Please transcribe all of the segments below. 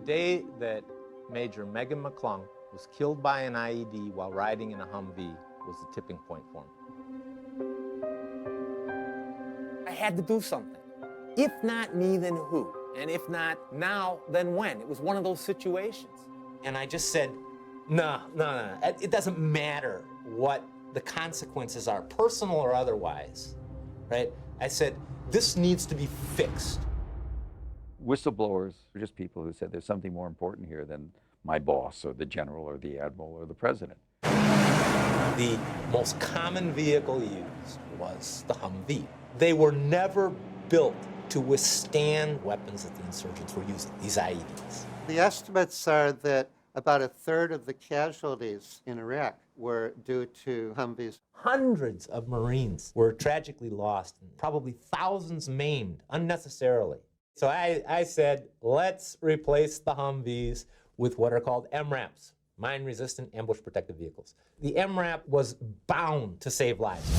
day that Major Megan McClung was killed by an IED while riding in a Humvee was the tipping point for me. I had to do something. If not me, then who? And if not now, then when? It was one of those situations. And I just said, no. It doesn't matter what the consequences are, personal or otherwise, right? I said, this needs to be fixed. Whistleblowers are just people who said there's something more important here than my boss or the general or the admiral or the president. The most common vehicle used was the Humvee. They were never built to withstand weapons that the insurgents were using, these IEDs. The estimates are that about a third of the casualties in Iraq were due to Humvees. Hundreds of Marines were tragically lost, and probably thousands maimed unnecessarily. So I said, let's replace the Humvees with what are called MRAPs, mine-resistant ambush protective vehicles. The MRAP was bound to save lives.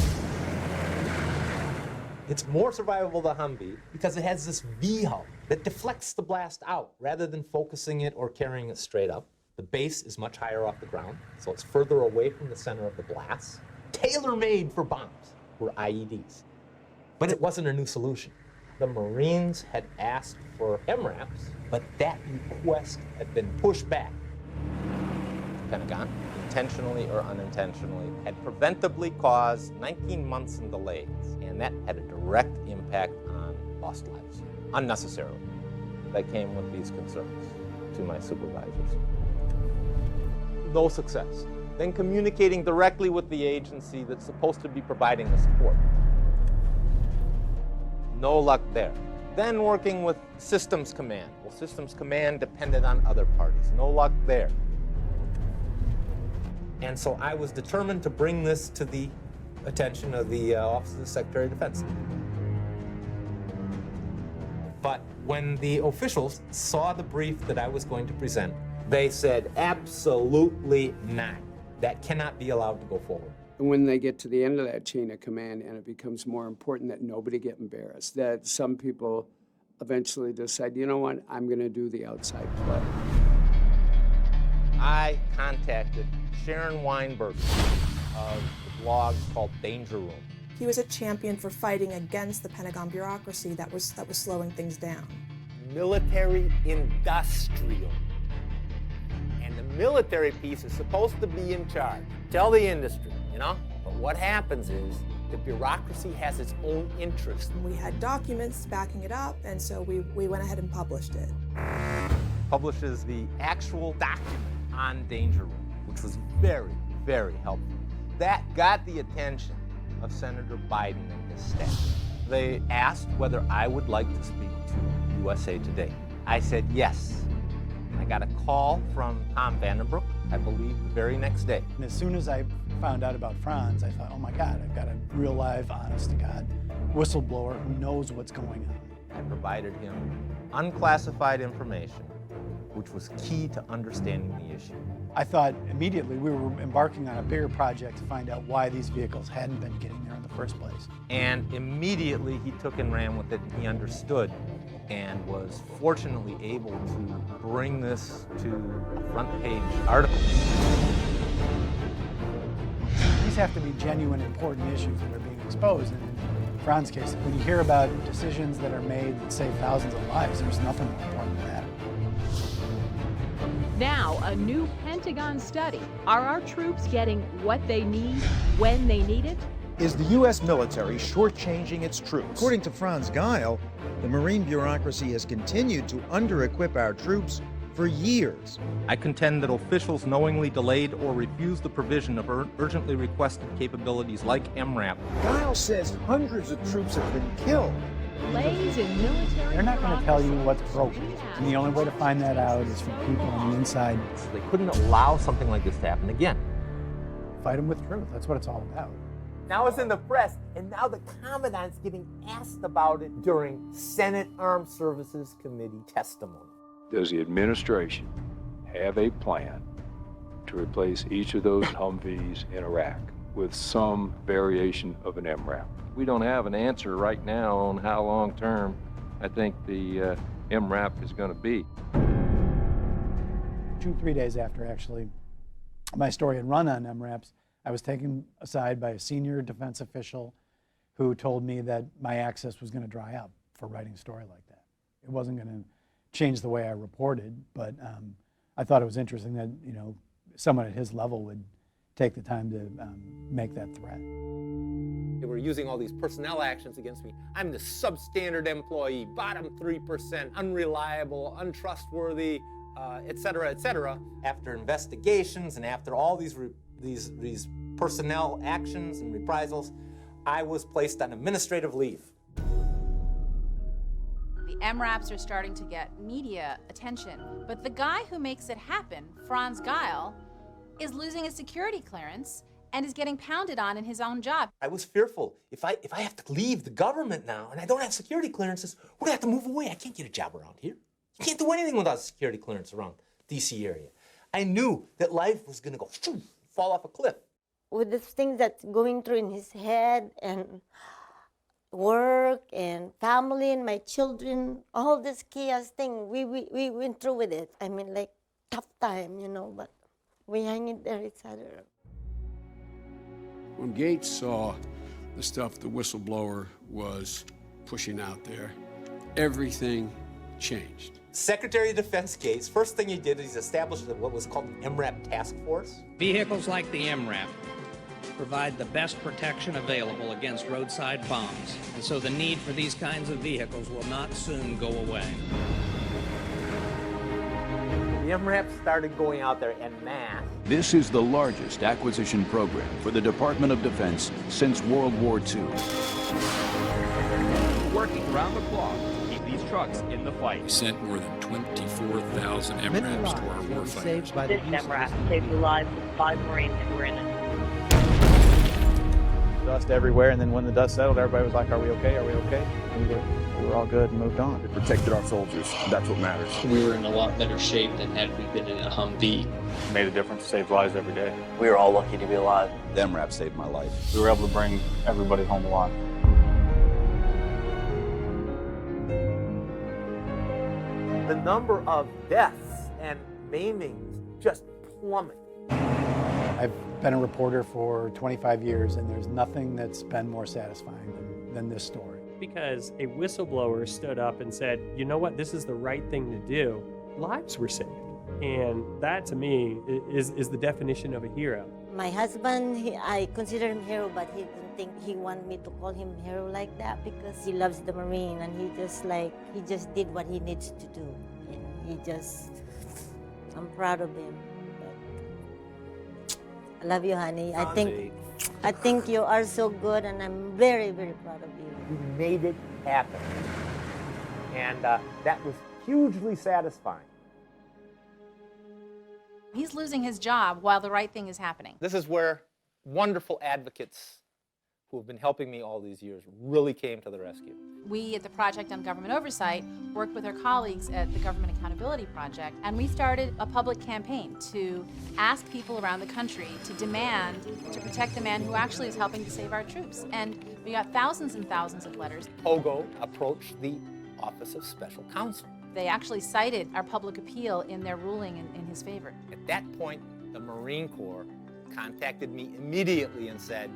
It's more survivable than Humvee because it has this V-hull that deflects the blast out rather than focusing it or carrying it straight up. The base is much higher off the ground, so it's further away from the center of the blast. Tailor-made for bombs were IEDs. But it wasn't a new solution. The Marines had asked for MRAPs, but that request had been pushed back. The Pentagon, intentionally or unintentionally, had preventively caused 19 months in delays, and that had a direct impact on lost lives, unnecessarily. I came with these concerns to my supervisors. No success. Then communicating directly with the agency that's supposed to be providing the support. No luck there. Then working with Systems Command. Well, Systems Command depended on other parties. No luck there. And so I was determined to bring this to the attention of the Office of the Secretary of Defense. But when the officials saw the brief that I was going to present, they said, absolutely not. That cannot be allowed to go forward. And when they get to the end of that chain of command and it becomes more important that nobody get embarrassed, that some people eventually decide, you know what, I'm going to do the outside play. I contacted Sharon Weinberg of the blog called Danger Room. He was a champion for fighting against the Pentagon bureaucracy that was slowing things down. Military industrial. And the military piece is supposed to be in charge. Tell the industry, you know? But what happens is the bureaucracy has its own interests. We had documents backing it up, and so we went ahead and published it. Publishes the actual document on Danger Room, which was very, very helpful. That got the attention of Senator Biden and his staff. They asked whether I would like to speak to USA Today. I said yes. I got a call from Tom Vandenbroek, I believe, the very next day. And as soon as I found out about Franz, I thought, oh my God, I've got a real live, honest-to-God whistleblower who knows what's going on. I provided him unclassified information, which was key to understanding the issue. I thought immediately we were embarking on a bigger project to find out why these vehicles hadn't been getting there in the first place. And immediately he took and ran with it, and he understood and was fortunately able to bring this to a front-page article. These have to be genuine, important issues that are being exposed. And in Franz's case, when you hear about decisions that are made that save thousands of lives, there's nothing more important than that. Now, a new Pentagon study. Are our troops getting what they need when they need it? Is the U.S. military shortchanging its troops? According to Franz Gayl, the Marine bureaucracy has continued to under-equip our troops for years. I contend that officials knowingly delayed or refused the provision of urgently requested capabilities like MRAP. Gayl says hundreds of troops have been killed. Delays in military. They're not going to tell you what's broken. And the only way to find that out is from people on the inside. They couldn't allow something like this to happen again. Fight them with truth. That's what it's all about. Now it's in the press, and now the Commandant's getting asked about it during Senate Armed Services Committee testimony. Does the administration have a plan to replace each of those Humvees in Iraq with some variation of an MRAP? We don't have an answer right now on how long-term I think the MRAP is going to be. 3 days after actually my story had run on MRAPs, I was taken aside by a senior defense official who told me that my access was going to dry up for writing a story like that. It wasn't going to change the way I reported, but I thought it was interesting that, you know, someone at his level would take the time to make that threat. They were using all these personnel actions against me. I'm the substandard employee, bottom 3%, unreliable, untrustworthy, et cetera, et cetera. After investigations and after all these personnel actions and reprisals, I was placed on administrative leave. The MRAPs are starting to get media attention, but the guy who makes it happen, Franz Gayl, is losing his security clearance and is getting pounded on in his own job. I was fearful. If I have to leave the government now and I don't have security clearances, we're gonna have to move away. I can't get a job around here. You can't do anything without security clearance around DC area. I knew that life was gonna go fall off a cliff. With the things that's going through in his head and work and family and my children, all this chaos thing, we went through with it. I mean, like, tough time, you know, but we hang in there each other. When Gates saw the stuff the whistleblower was pushing out there, everything changed. Secretary of Defense Gates, first thing he did is established what was called the MRAP Task Force. Vehicles like the MRAP provide the best protection available against roadside bombs, and so the need for these kinds of vehicles will not soon go away. The MRAPs started going out there en masse. This is the largest acquisition program for the Department of Defense since World War II. Working around the clock to keep these trucks in the fight. We sent more than 24,000 MRAPs to our warfighters. This MRAP saved the lives of 5 Marines who were in it. Dust everywhere, and then when the dust settled, everybody was like, are we okay? Are we okay? We were all good and moved on. We protected our soldiers. That's what matters. We were in a lot better shape than had we been in a Humvee. Made a difference, saved lives every day. We were all lucky to be alive. The MRAP saved my life. We were able to bring everybody home alive. The number of deaths and maimings just plummeted. I've been a reporter for 25 years, and there's nothing that's been more satisfying than this story. Because a whistleblower stood up and said, you know what, this is the right thing to do. Lives were saved. And that, to me, is the definition of a hero. My husband, I consider him hero, but he didn't think he wanted me to call him hero like that because he loves the Marine, and he just did what he needs to do. And I'm proud of him. I love you, honey. I think you are so good, and I'm very, very proud of you. We made it happen. And that was hugely satisfying. He's losing his job while the right thing is happening. This is where wonderful advocates who have been helping me all these years really came to the rescue. We at the Project on Government Oversight worked with our colleagues at the Government Accountability Project, and we started a public campaign to ask people around the country to demand to protect the man who actually is helping to save our troops. And we got thousands and thousands of letters. Pogo approached the Office of Special Counsel. They actually cited our public appeal in their ruling in his favor. At that point, the Marine Corps contacted me immediately and said,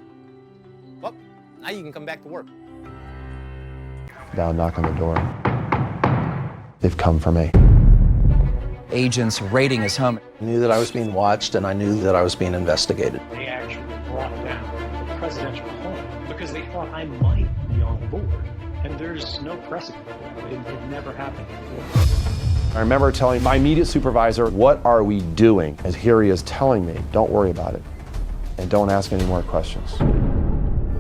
well, now you can come back to work. Now knock on the door. They've come for me. Agents raiding his home. I knew that I was being watched, and I knew that I was being investigated. They actually brought down the presidential home because they thought I might be on board. And there's no precedent. It had never happened before. I remember telling my immediate supervisor, what are we doing? As here he is telling me, don't worry about it, and don't ask any more questions.